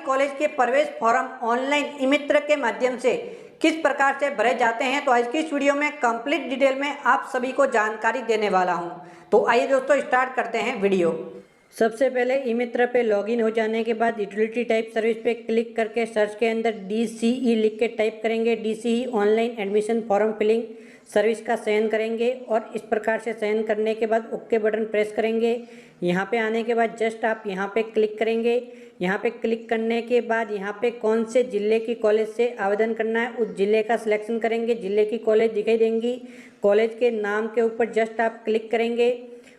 College के प्रवेश form online eMitra के माध्यम से किस प्रकार से भरे जाते हैं, तो आज की इस वीडियो में कंप्लीट डिटेल में आप सभी को जानकारी देने वाला हूं। तो आइए दोस्तों स्टार्ट करते हैं वीडियो। सबसे पहले ई-मित्र पे लॉगिन हो जाने के बाद यूटिलिटी टाइप सर्विस पे क्लिक करके सर्च के अंदर DCE लिख के टाइप करेंगे। DCE online admission form filling service का चयन करेंगे और इस प्रकार से चयन करने के बाद ओके बटन प्रेस करेंगे। यहाँ पे आने के बाद जस्ट आप यहाँ पे क्लिक करेंगे। यहाँ पे क्लिक करने के बाद यहाँ पे कौन से ज़िले की कॉलेज से आवेदन करना है उस ज़िले का सिलेक्शन करेंगे। ज़िले की कॉलेज दिखाई देंगी, कॉलेज के नाम के ऊपर जस्ट आप क्लिक करेंगे।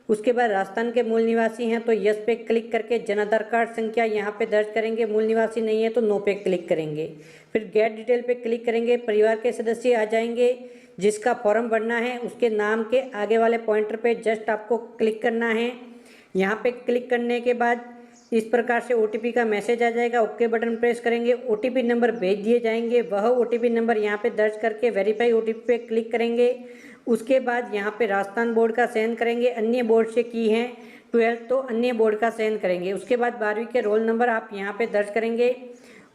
उसके बाद राजस्थान के मूल निवासी हैं तो यस पे क्लिक करके जन आधार कार्ड संख्या यहाँ पे दर्ज करेंगे। मूल निवासी नहीं है तो नो पे क्लिक करेंगे। फिर गेट डिटेल पे क्लिक करेंगे। परिवार के सदस्य आ जाएंगे। जिसका फॉर्म भरना है उसके नाम के आगे वाले पॉइंटर पे जस्ट आपको क्लिक करना है। यहाँ पे क्लिक करने के बाद इस प्रकार से OTP का मैसेज आ जाएगा। ओके बटन प्रेस करेंगे। OTP नंबर भेज दिए जाएंगे। वह OTP नंबर यहाँ पे दर्ज करके वेरीफाई OTP पे क्लिक करेंगे। उसके बाद यहाँ पे राजस्थान बोर्ड का चयन करेंगे। अन्य बोर्ड से की है 12th तो अन्य बोर्ड का चयन करेंगे। उसके बाद 12वीं के रोल नंबर आप यहाँ पे दर्ज करेंगे।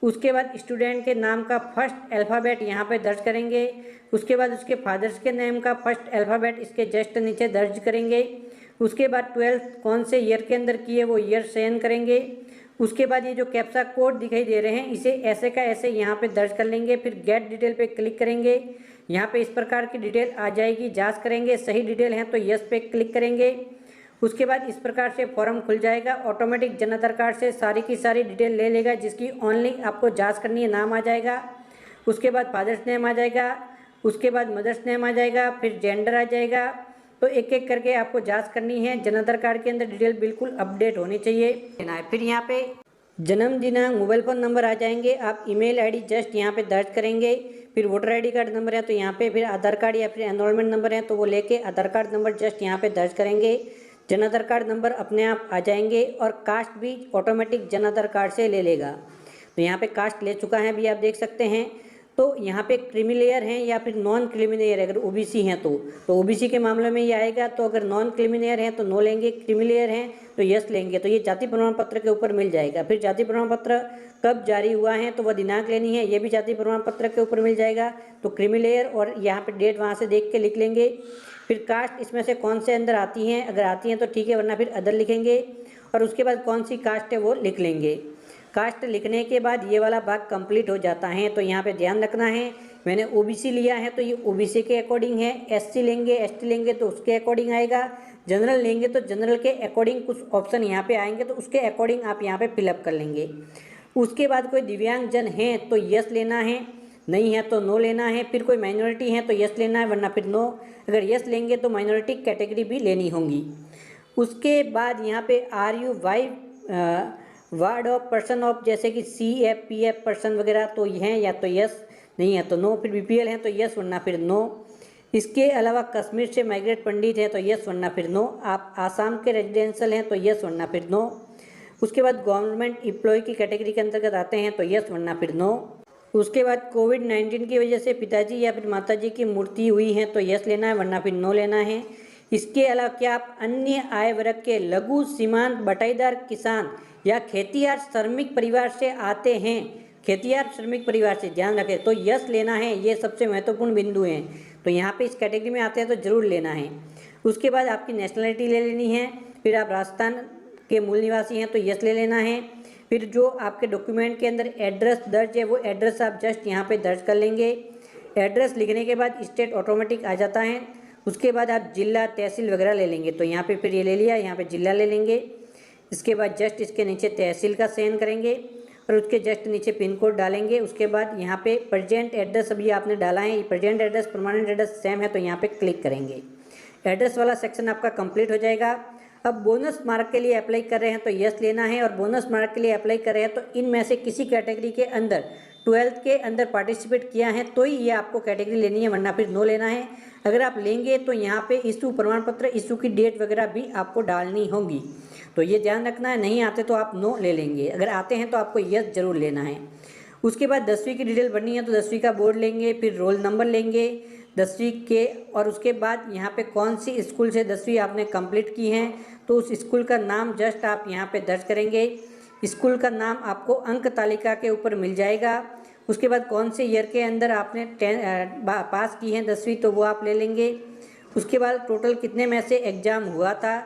उसके बाद स्टूडेंट के नाम का फर्स्ट अल्फ़ाबेट यहाँ पे दर्ज करेंगे। उसके बाद उसके फादर्स के नेम का फर्स्ट अल्फ़ाबेट इसके जस्ट नीचे दर्ज करेंगे। उसके बाद 12th कौन से ईयर के अंदर की है वो ईयर चयन करेंगे। उसके बाद ये जो कैप्चा कोड दिखाई दे रहे हैं इसे ऐसे का ऐसे यहाँ पे दर्ज कर लेंगे। फिर गेट डिटेल पे क्लिक करेंगे। यहाँ पे इस प्रकार की डिटेल आ जाएगी। जांच करेंगे सही डिटेल है तो यस पे क्लिक करेंगे। उसके बाद इस प्रकार से फॉर्म खुल जाएगा। ऑटोमेटिक जन आधार कार्ड से सारी की सारी डिटेल ले लेगा जिसकी ओनली आपको जांच करनी है। नाम आ जाएगा, उसके बाद फादर्स नेम आ जाएगा, उसके बाद मदर्स नेम आ जाएगा, फिर जेंडर आ जाएगा। तो एक एक करके आपको जांच करनी है। जन आधार कार्ड के अंदर डिटेल बिल्कुल अपडेट होनी चाहिए। फिर यहाँ पे जन्म दिनांक, मोबाइल फ़ोन नंबर आ जाएंगे। आप ईमेल आईडी जस्ट यहाँ पे दर्ज करेंगे। फिर वोटर आईडी कार्ड नंबर है तो यहाँ पे, फिर आधार कार्ड या फिर एनरोलमेंट नंबर है तो वो लेके आधार कार्ड नंबर जस्ट यहाँ पे दर्ज करेंगे। जन आधार कार्ड नंबर अपने आप आ जाएंगे और कास्ट भी ऑटोमेटिक जन आधार कार्ड से ले लेगा। तो यहाँ पे कास्ट ले चुका है अभी आप देख सकते हैं। तो यहाँ पे क्रीमी लेयर हैं या फिर नॉन क्रीमी लेयर है। अगर OBC हैं तो OBC के मामले में ये आएगा। तो अगर नॉन क्रीमी लेयर हैं तो नो लेंगे, क्रीमी लेयर हैं तो यस लेंगे। तो ये जाति प्रमाण पत्र के ऊपर मिल जाएगा। फिर जाति प्रमाण पत्र कब जारी हुआ है तो वह दिनांक लेनी है, ये भी जाति प्रमाण पत्र के ऊपर मिल जाएगा। तो क्रीमी लेयर और यहाँ पे डेट वहाँ से देख के लिख लेंगे। फिर कास्ट इसमें से कौन से अंदर आती हैं, अगर आती हैं तो ठीक है, वरना फिर अदर लिखेंगे। और उसके बाद कौन सी कास्ट है वो लिख लेंगे। कास्ट लिखने के बाद ये वाला भाग कंप्लीट हो जाता है। तो यहाँ पे ध्यान रखना है, मैंने OBC लिया है तो ये OBC के अकॉर्डिंग है। SC लेंगे, ST लेंगे तो उसके अकॉर्डिंग आएगा। जनरल लेंगे तो जनरल के अकॉर्डिंग कुछ ऑप्शन यहाँ पे आएंगे तो उसके अकॉर्डिंग आप यहाँ पे फिलअप कर लेंगे। उसके बाद कोई दिव्यांग जन है तो यस लेना है, नहीं है तो नो लेना है। फिर कोई माइनॉरिटी है तो यस लेना है, वरना फिर नो। अगर यस लेंगे तो माइनॉरिटी कैटेगरी भी लेनी होंगी। उसके बाद यहाँ पे RU ward of person of, जैसे कि CF PF पर्सन वगैरह तो हैं या तो यस, नहीं है तो नो। फिर BPL हैं तो यस, वरना फिर नो। इसके अलावा कश्मीर से माइग्रेट पंडित हैं तो यस, वरना फिर नो। आप आसाम के रेजिडेंशियल हैं तो यस, वरना फिर नो। उसके बाद गवर्नमेंट एम्प्लॉय की कैटेगरी के अंतर्गत आते हैं तो यस, वरना फिर नो। उसके बाद कोविड-19 की वजह से पिताजी या फिर माताजी की मृत्यु हुई है तो यस लेना है, वरना फिर नो लेना है। इसके अलावा क्या आप अन्य आय वर्ग के लघु सीमांत बटाईदार किसान या खेतिहर श्रमिक परिवार से आते हैं, खेतिहर श्रमिक परिवार से, ध्यान रखें तो यस लेना है। ये सबसे महत्वपूर्ण बिंदु हैं। तो यहाँ पे इस कैटेगरी में आते हैं तो ज़रूर लेना है। उसके बाद आपकी नेशनलिटी ले लेनी है। फिर आप राजस्थान के मूल निवासी हैं तो यस ले लेना है। फिर जो आपके डॉक्यूमेंट के अंदर एड्रेस दर्ज है वो एड्रेस आप जस्ट यहाँ पे दर्ज कर लेंगे। एड्रेस लिखने के बाद स्टेट ऑटोमेटिक आ जाता है। उसके बाद आप जिला, तहसील वगैरह ले लेंगे। तो यहाँ पे फिर ये ले लिया, यहाँ पे जिला ले लेंगे। इसके बाद जस्ट इसके नीचे तहसील का चयन करेंगे और उसके जस्ट नीचे पिन कोड डालेंगे। उसके बाद यहाँ पे प्रेजेंट एड्रेस अभी आपने डाला है, present address permanent address same है तो यहाँ पे क्लिक करेंगे। एड्रेस वाला सेक्शन आपका कंप्लीट हो जाएगा। अब बोनस मार्क के लिए अप्लाई कर रहे हैं तो यस लेना है। और बोनस मार्क के लिए अप्लाई कर रहे हैं तो इनमें से किसी कैटेगरी के अंदर 12th के अंदर पार्टिसिपेट किया है तो ही ये आपको कैटेगरी लेनी है, वरना फिर नो लेना है। अगर आप लेंगे तो यहाँ पे इशू प्रमाण पत्र, इशू की डेट वगैरह भी आपको डालनी होगी। तो ये ध्यान रखना है। नहीं आते तो आप नो ले लेंगे, अगर आते हैं तो आपको यस जरूर लेना है। उसके बाद 10वीं की डिटेल भरनी है तो 10वीं का बोर्ड लेंगे, फिर रोल नंबर लेंगे 10वीं के। और उसके बाद यहाँ पे कौन सी स्कूल से 10वीं आपने कंप्लीट की है तो उस स्कूल का नाम जस्ट आप यहाँ पे दर्ज करेंगे। स्कूल का नाम आपको अंक तालिका के ऊपर मिल जाएगा। उसके बाद कौन से ईयर के अंदर आपने पास की है 10वीं, तो वो आप ले लेंगे। उसके बाद टोटल कितने में से एग्ज़ाम हुआ था,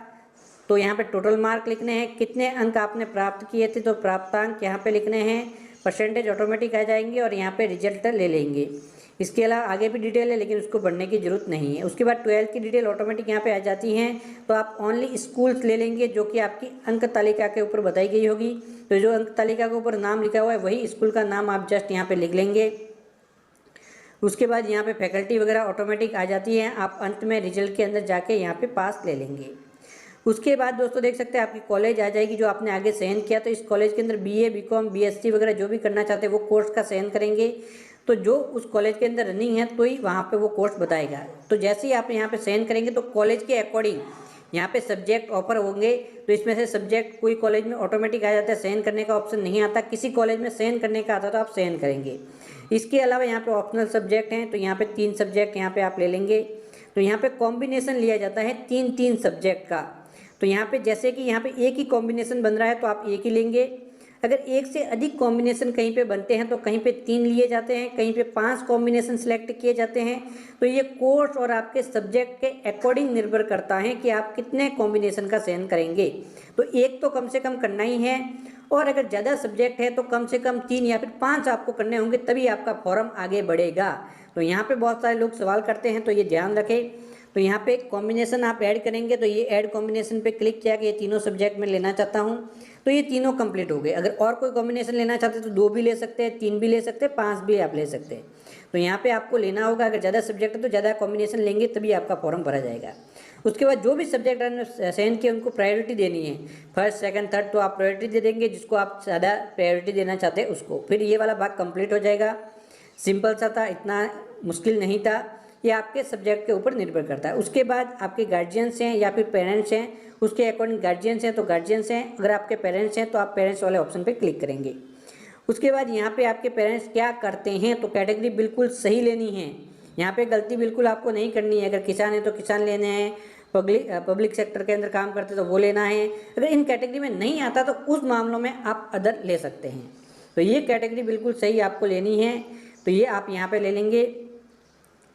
तो यहाँ पे टोटल मार्क लिखने हैं। कितने अंक आपने प्राप्त किए थे, तो प्राप्तांक यहाँ पे लिखने हैं। परसेंटेज ऑटोमेटिक आ जाएंगे और यहाँ पे रिजल्ट ले लेंगे। इसके अलावा आगे भी डिटेल है लेकिन उसको बढ़ने की ज़रूरत नहीं है। उसके बाद 12th की डिटेल ऑटोमेटिक यहाँ पे आ जाती हैं, तो आप ओनली स्कूल्स ले लेंगे जो कि आपकी अंक तालिका के ऊपर बताई गई होगी। तो जो अंक तालिका के ऊपर नाम लिखा हुआ है वही स्कूल का नाम आप जस्ट यहाँ पे लिख लेंगे। उसके बाद यहाँ पे फैकल्टी वगैरह ऑटोमेटिक आ जाती है। आप अंत में रिजल्ट के अंदर जाके यहाँ पे पास ले लेंगे। उसके बाद दोस्तों देख सकते हैं आपकी कॉलेज आ जाएगी जो आपने आगे चयन किया। तो इस कॉलेज के अंदर BA BCom BSc वगैरह जो भी करना चाहते हैं वो कोर्स का चयन करेंगे। तो जो उस कॉलेज के अंदर रनिंग है तो ही वहाँ पे वो कोर्स बताएगा। तो जैसे ही आप यहाँ पे चयन करेंगे तो कॉलेज के अकॉर्डिंग यहाँ पे सब्जेक्ट ऑफर होंगे। तो इसमें से सब्जेक्ट कोई कॉलेज में ऑटोमेटिक आ जाता है, चयन करने का ऑप्शन नहीं आता। किसी कॉलेज में चयन करने का आता तो आप चयन करेंगे। इसके अलावा यहाँ पे ऑप्शनल सब्जेक्ट हैं, तो यहाँ पे 3 सब्जेक्ट यहाँ पे आप ले लेंगे। तो यहाँ पे कॉम्बिनेशन लिया जाता है 3-3 सब्जेक्ट का। तो यहाँ पे जैसे कि यहाँ पे एक ही कॉम्बिनेशन बन रहा है तो आप एक ही लेंगे। अगर एक से अधिक कॉम्बिनेशन कहीं पे बनते हैं तो कहीं पे 3 लिए जाते हैं, कहीं पे 5 कॉम्बिनेशन सेलेक्ट किए जाते हैं। तो ये कोर्स और आपके सब्जेक्ट के अकॉर्डिंग निर्भर करता है कि आप कितने कॉम्बिनेशन का चयन करेंगे। तो एक तो कम से कम करना ही है, और अगर ज़्यादा सब्जेक्ट है तो कम से कम 3 या फिर 5 आपको करने होंगे, तभी आपका फॉर्म आगे बढ़ेगा। तो यहाँ पे बहुत सारे लोग सवाल करते हैं तो ये ध्यान रखें। तो यहाँ पे कॉम्बिनेशन आप ऐड करेंगे, तो ये ऐड कॉम्बिनेशन पे क्लिक किया कि ये तीनों सब्जेक्ट में लेना चाहता हूँ, तो ये तीनों कंप्लीट हो गए। अगर और कोई कॉम्बिनेशन लेना चाहते हैं तो 2 भी ले सकते हैं, 3 भी ले सकते हैं, 5 भी आप ले सकते हैं। तो यहाँ पे आपको लेना होगा, अगर ज़्यादा सब्जेक्ट है तो ज़्यादा कॉम्बिनेशन लेंगे तभी आपका फॉर्म भरा जाएगा। उसके बाद जो भी सब्जेक्ट आपने चयन किए उनको प्रायोरिटी देनी है, फर्स्ट सेकंड थर्ड, तो आप प्रायोरिटी दे देंगे जिसको आप ज़्यादा प्रायोरिटी देना चाहते हैं उसको। फिर ये वाला भाग कंप्लीट हो जाएगा। सिंपल सा था, इतना मुश्किल नहीं था। ये आपके सब्जेक्ट के ऊपर निर्भर करता है। उसके बाद आपके गार्जियंस हैं या फिर पेरेंट्स हैं, उसके अकॉर्डिंग गार्जियंस हैं तो गार्जियंस हैं। अगर आपके पेरेंट्स हैं तो आप पेरेंट्स वाले ऑप्शन पे क्लिक करेंगे। उसके बाद यहाँ पे आपके पेरेंट्स क्या करते हैं, तो कैटेगरी बिल्कुल सही लेनी है। यहाँ पे गलती बिल्कुल आपको नहीं करनी है। अगर किसान है तो किसान लेने हैं, पब्लिक सेक्टर के अंदर काम करते तो वो लेना है। अगर इन कैटेगरी में नहीं आता तो उस मामलों में आप अदर ले सकते हैं। तो ये कैटेगरी बिल्कुल सही आपको लेनी है, तो ये आप यहाँ पे ले लेंगे।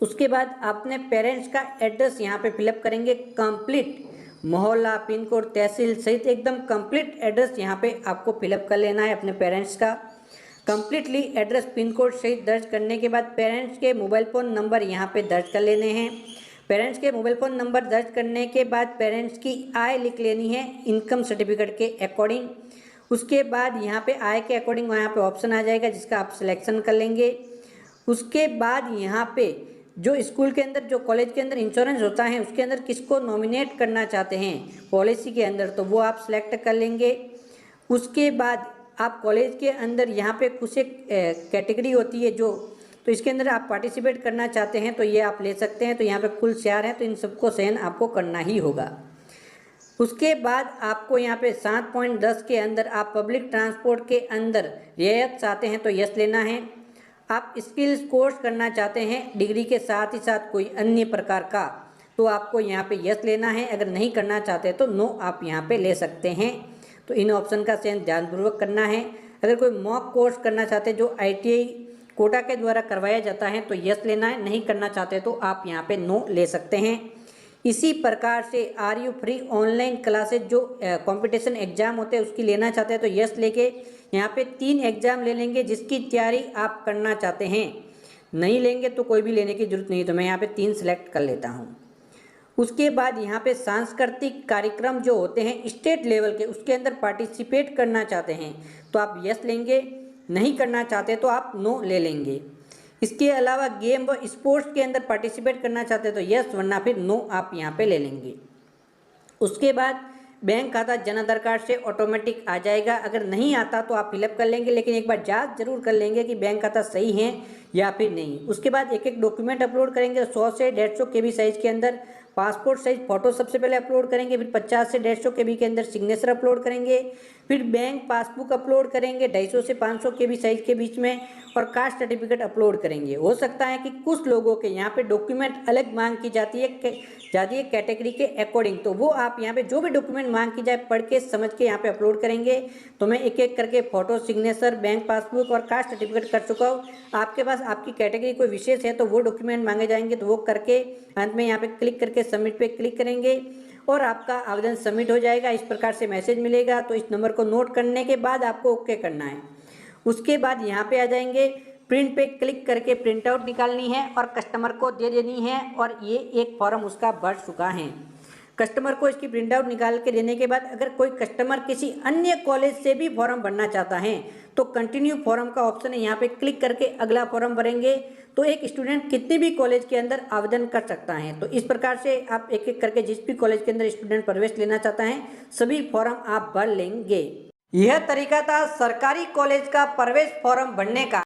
उसके बाद अपने पेरेंट्स का एड्रेस यहाँ पे फिलअप करेंगे, कंप्लीट मोहल्ला, पिन कोड, तहसील सहित एकदम कंप्लीट एड्रेस यहाँ पे आपको फिलअप कर लेना है अपने पेरेंट्स का। कंप्लीटली एड्रेस पिन कोड सहित दर्ज करने के बाद पेरेंट्स के मोबाइल फ़ोन नंबर यहाँ पे दर्ज कर लेने हैं। पेरेंट्स के मोबाइल फ़ोन नंबर दर्ज करने के बाद पेरेंट्स की आय लिख लेनी है इनकम सर्टिफिकेट के अकॉर्डिंग। उसके बाद यहाँ पे आय के अकॉर्डिंग यहाँ पे ऑप्शन आ जाएगा जिसका आप सिलेक्शन कर लेंगे। उसके बाद यहाँ पे जो स्कूल के अंदर, जो कॉलेज के अंदर इंश्योरेंस होता है उसके अंदर किसको नॉमिनेट करना चाहते हैं पॉलिसी के अंदर, तो वो आप सिलेक्ट कर लेंगे। उसके बाद आप कॉलेज के अंदर यहाँ पे कुछ एक कैटेगरी होती है जो, तो इसके अंदर आप पार्टिसिपेट करना चाहते हैं तो ये आप ले सकते हैं। तो यहाँ पे कुल 4 हैं तो इन सबको चयन आपको करना ही होगा। उसके बाद आपको यहाँ पे 7.10 के अंदर आप पब्लिक ट्रांसपोर्ट के अंदर रियायत चाहते हैं तो यस लेना है। आप स्किल्स कोर्स करना चाहते हैं डिग्री के साथ ही साथ कोई अन्य प्रकार का, तो आपको यहाँ पे यस लेना है। अगर नहीं करना चाहते तो नो आप यहाँ पे ले सकते हैं। तो इन ऑप्शन का चयन ध्यानपूर्वक करना है। अगर कोई मॉक कोर्स करना चाहते हैं जो ITI कोटा के द्वारा करवाया जाता है तो यस लेना है, नहीं करना चाहते तो आप यहाँ पे नो ले सकते हैं। इसी प्रकार से RU फ्री ऑनलाइन क्लासेज जो कंपटीशन एग्जाम होते हैं उसकी लेना चाहते हैं तो यस लेके यहाँ पे 3 एग्जाम ले लेंगे जिसकी तैयारी आप करना चाहते हैं। नहीं लेंगे तो कोई भी लेने की जरूरत नहीं, तो मैं यहाँ पे 3 सिलेक्ट कर लेता हूँ। उसके बाद यहाँ पे सांस्कृतिक कार्यक्रम जो होते हैं स्टेट लेवल के, उसके अंदर पार्टिसिपेट करना चाहते हैं तो आप यस लेंगे, नहीं करना चाहते तो आप नो ले लेंगे। इसके अलावा गेम व स्पोर्ट्स के अंदर पार्टिसिपेट करना चाहते हैं तो यस, वरना फिर नो आप यहाँ पे ले लेंगे। उसके बाद बैंक खाता जन आधार कार्ड से ऑटोमेटिक आ जाएगा। अगर नहीं आता तो आप फिलअप कर लेंगे, लेकिन एक बार जांच जरूर कर लेंगे कि बैंक खाता सही है या फिर नहीं। उसके बाद एक डॉक्यूमेंट अपलोड करेंगे 100 से 150 KB साइज के अंदर। पासपोर्ट साइज फ़ोटो सबसे पहले अपलोड करेंगे, फिर 50 से 150 KB के अंदर सिग्नेचर अपलोड करेंगे। फिर बैंक पासबुक अपलोड करेंगे 250 से 500 KB साइज के बीच में, और कास्ट सर्टिफिकेट अपलोड करेंगे। हो सकता है कि कुछ लोगों के यहाँ पे डॉक्यूमेंट अलग मांग की जाती है कैटेगरी के अकॉर्डिंग, तो वो आप यहाँ पे जो भी डॉक्यूमेंट मांग की जाए पढ़ के समझ के यहाँ पे अपलोड करेंगे। तो मैं एक एक करके फोटो, सिग्नेचर, बैंक पासबुक और कास्ट सर्टिफिकेट कर चुका हूँ। आपके पास आपकी कैटेगरी कोई विशेष है तो वो डॉक्यूमेंट मांगे जाएंगे, तो वो करके अंत में यहाँ पे क्लिक करके सबमिट पे क्लिक करेंगे और आपका आवेदन सबमिट हो जाएगा। इस प्रकार से मैसेज मिलेगा। तो इस नंबर को नोट करने के बाद आपको ओके करना है। उसके बाद यहाँ पे आ जाएंगे, प्रिंट पे क्लिक करके प्रिंट आउट निकालनी है और कस्टमर को दे देनी है। और ये एक फॉर्म उसका भर चुका है। कस्टमर को इसकी प्रिंट आउट निकाल के देने के बाद अगर कोई कस्टमर किसी अन्य कॉलेज से भी फॉर्म भरना चाहता है तो कंटिन्यू फॉर्म का ऑप्शन है, यहाँ पे क्लिक करके अगला फॉर्म भरेंगे। तो एक स्टूडेंट कितने भी कॉलेज के अंदर आवेदन कर सकता है। तो इस प्रकार से आप एक एक करके जिस भी कॉलेज के अंदर स्टूडेंट प्रवेश लेना चाहता है सभी फॉर्म आप भर लेंगे। यह तरीका था सरकारी कॉलेज का प्रवेश फॉर्म भरने का।